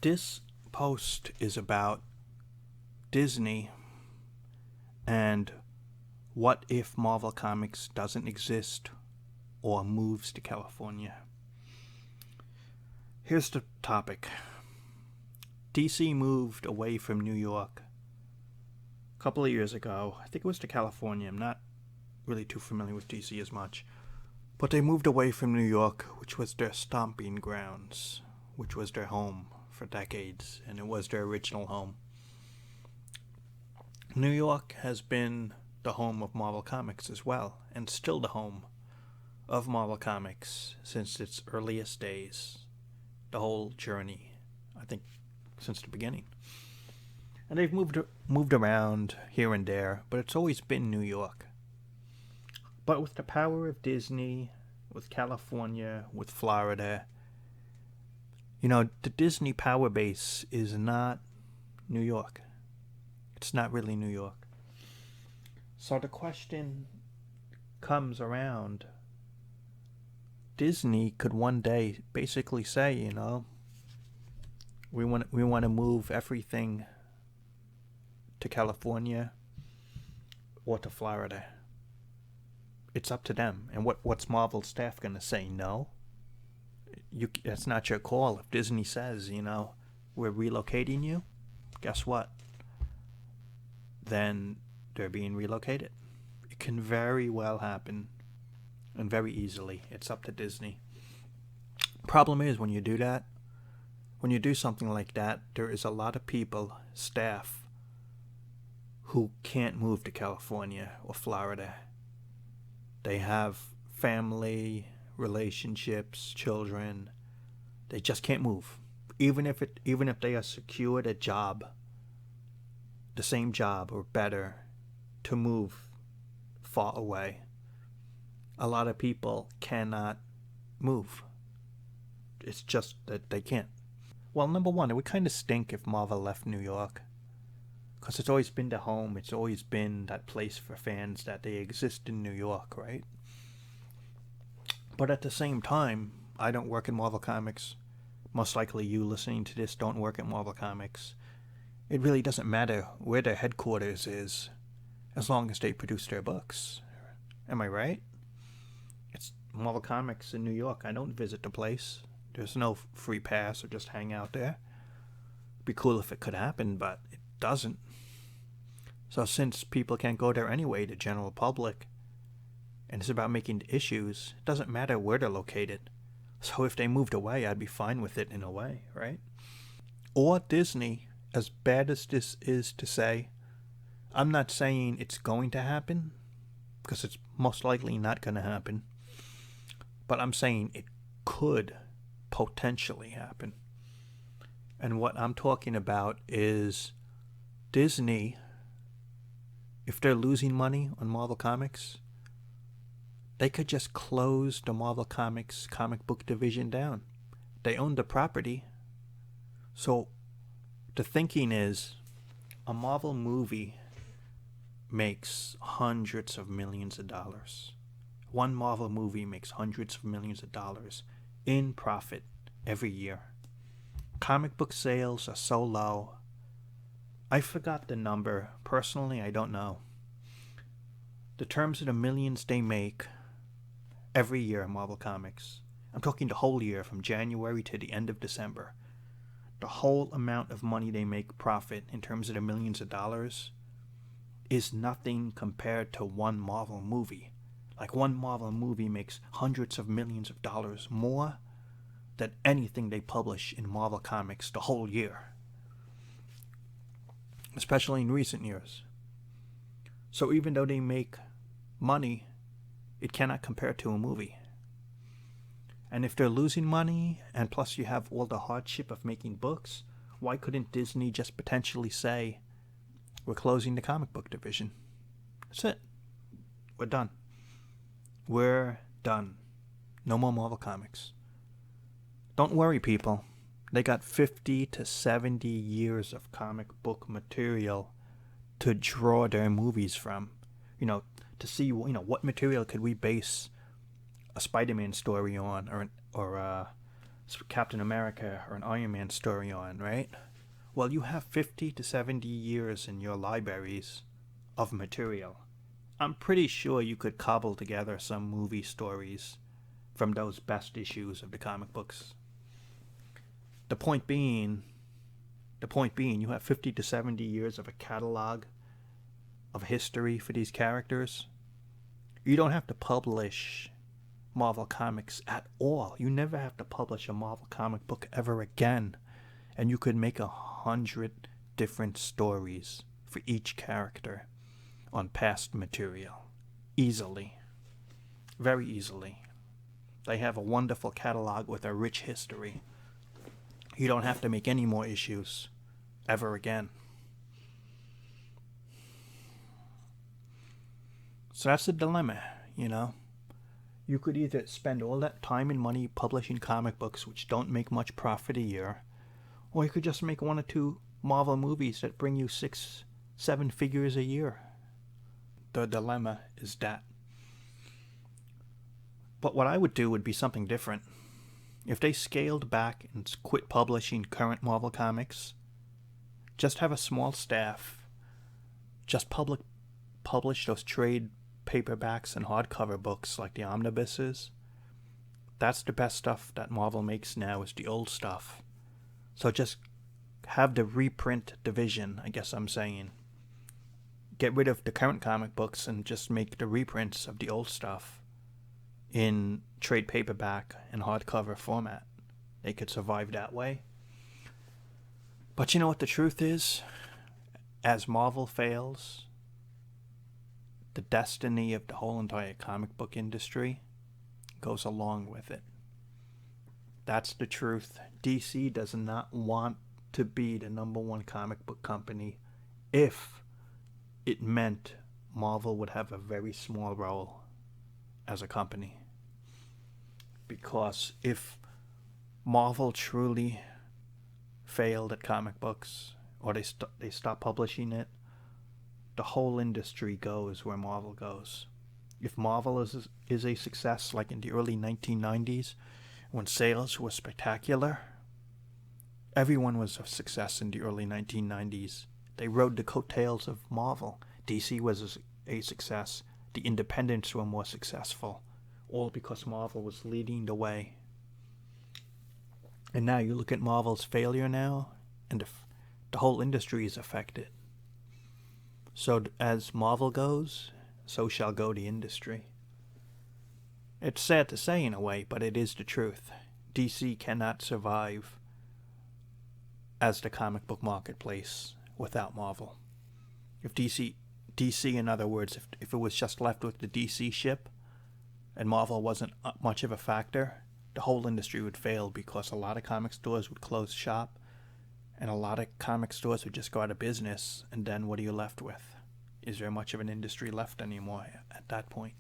This post is about Disney and what if Marvel Comics doesn't exist or moves to California. Here's the topic. DC moved away from New York a couple of years ago. I think it was to California. I'm not really too familiar with DC as much. But they moved away from New York, which was their stomping grounds, which was their home for decades, and it was their original home. New York has been the home of Marvel Comics as well, and still the home of Marvel Comics since its earliest days. The whole journey, I think, since the beginning. And they've moved around here and there, but it's always been New York. But with the power of Disney, with California, with Florida, the Disney power base is not New York. It's not really New York. So the question comes around, Disney could one day basically say, we want to move everything to California or to Florida. It's up to them. And what's Marvel staff going to say? No? That's not your call. If Disney says, we're relocating you, guess what? Then they're being relocated. It can very well happen, and very easily. It's up to Disney. Problem is, when you do something like that, there is a lot of people, staff, who can't move to California or Florida. They have family, relationships, children. They just can't move. Even if they are secured a job, the same job or better, to move far away. A lot of people cannot move. It's just that they can't. Well, number one, it would kind of stink if Marvel left New York, because it's always been the home. It's always been that place for fans, that they exist in New York, right? But at the same time, I don't work in Marvel Comics. Most likely you listening to this don't work at Marvel Comics. It really doesn't matter where their headquarters is, as long as they produce their books. Am I right? It's Marvel Comics in New York. I don't visit the place. There's no free pass or just hang out there. It'd be cool if it could happen, but it doesn't. So since people can't go there anyway, the general public, and it's about making issues, it doesn't matter where they're located. So if they moved away, I'd be fine with it in a way, right? Or Disney, as bad as this is to say, I'm not saying it's going to happen, because it's most likely not going to happen. But I'm saying it could potentially happen. And what I'm talking about is Disney, if they're losing money on Marvel Comics, they could just close the Marvel Comics comic book division down. They own the property. So the thinking is, a Marvel movie makes hundreds of millions of dollars. One Marvel movie makes hundreds of millions of dollars in profit every year. Comic book sales are so low. I forgot the number. Personally, I don't know. The terms of the millions they make every year in Marvel Comics. I'm talking the whole year, from January to the end of December. The whole amount of money they make profit in terms of the millions of dollars is nothing compared to one Marvel movie. Like, one Marvel movie makes hundreds of millions of dollars more than anything they publish in Marvel Comics the whole year. Especially in recent years. So even though they make money, it cannot compare to a movie. And if they're losing money, and plus you have all the hardship of making books, why couldn't Disney just potentially say, we're closing the comic book division? That's it. We're done. We're done. No more Marvel Comics. Don't worry, people. They got 50 to 70 years of comic book material to draw their movies from. To see, what material could we base a Spider-Man story on, or Captain America or an Iron Man story on, right? Well, you have 50 to 70 years in your libraries of material. I'm pretty sure you could cobble together some movie stories from those best issues of the comic books. The point being, you have 50 to 70 years of a catalog of history for these characters. You don't have to publish Marvel Comics at all. You never have to publish a Marvel comic book ever again. And you could make 100 different stories for each character on past material. Easily. Very easily. They have a wonderful catalog with a rich history. You don't have to make any more issues ever again. So that's the dilemma, you know. You could either spend all that time and money publishing comic books which don't make much profit a year, or you could just make 1 or 2 Marvel movies that bring you 6, 7 figures a year. The dilemma is that. But what I would do would be something different. If they scaled back and quit publishing current Marvel comics, just have a small staff, just publish those trade paperbacks and hardcover books like the omnibuses. That's the best stuff that Marvel makes now, is the old stuff. So just have the reprint division, I guess I'm saying. Get rid of the current comic books and just make the reprints of the old stuff in trade paperback and hardcover format. They could survive that way. But you know what the truth is? As Marvel fails, the destiny of the whole entire comic book industry goes along with it. That's the truth. DC does not want to be the #1 comic book company if it meant Marvel would have a very small role as a company. Because if Marvel truly failed at comic books, or they stop publishing it, the whole industry goes where Marvel goes. If Marvel is a success like in the early 1990s, when sales were spectacular, everyone was a success in the early 1990s. They rode the coattails of Marvel. DC was a success. The independents were more successful, all because Marvel was leading the way. And now you look at Marvel's failure now, and the whole industry is affected. So as Marvel goes, so shall go the industry. It's sad to say in a way, but it is the truth. DC cannot survive as the comic book marketplace without Marvel. If DC, in other words, if it was just left with the DC ship and Marvel wasn't much of a factor, the whole industry would fail because a lot of comic stores would close shop and a lot of comic stores would just go out of business, and then what are you left with? Is there much of an industry left anymore at that point?